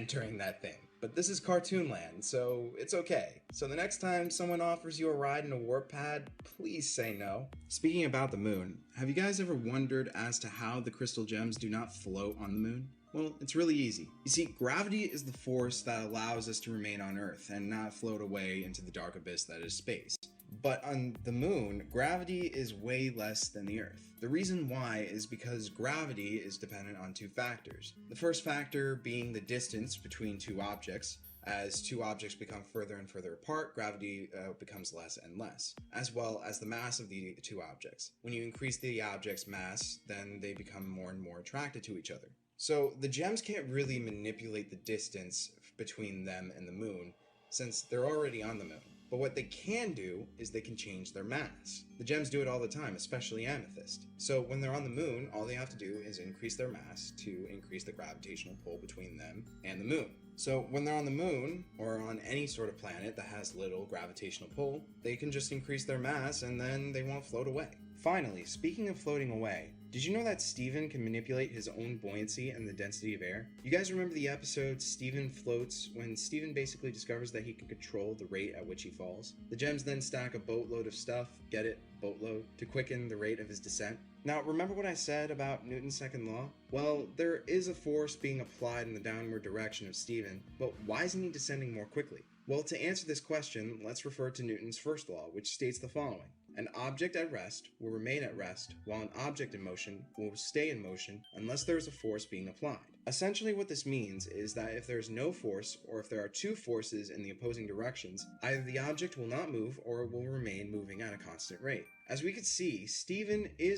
entering that thing. But this is cartoon land, so it's okay. So the next time someone offers you a ride in a warp pad, please say no. Speaking about the moon, have you guys ever wondered as to how the crystal gems do not float on the moon? Well, it's really easy. You see, gravity is the force that allows us to remain on Earth and not float away into the dark abyss that is space. But on the moon, gravity is way less than the Earth. The reason why is because gravity is dependent on two factors. The first factor being the distance between two objects. As two objects become further and further apart, gravity becomes less and less, as well as the mass of the two objects. When you increase the object's mass, then they become more and more attracted to each other. So the gems can't really manipulate the distance between them and the moon, since they're already on the moon. But what they can do is they can change their mass. The gems do it all the time, especially amethyst. So when they're on the moon, all they have to do is increase their mass to increase the gravitational pull between them and the moon. So when they're on the moon, or on any sort of planet that has little gravitational pull, they can just increase their mass and then they won't float away. Finally, speaking of floating away, did you know that Steven can manipulate his own buoyancy and the density of air? You guys remember the episode Steven Floats, when Steven basically discovers that he can control the rate at which he falls? The gems then stack a boatload of stuff, get it, boatload, to quicken the rate of his descent. Now, remember what I said about Newton's second law? Well, there is a force being applied in the downward direction of Steven, but why isn't he descending more quickly? Well, to answer this question, let's refer to Newton's first law, which states the following. An object at rest will remain at rest, while an object in motion will stay in motion unless there is a force being applied. Essentially what this means is that if there is no force, or if there are two forces in the opposing directions, either the object will not move or it will remain moving at a constant rate. As we could see, Steven is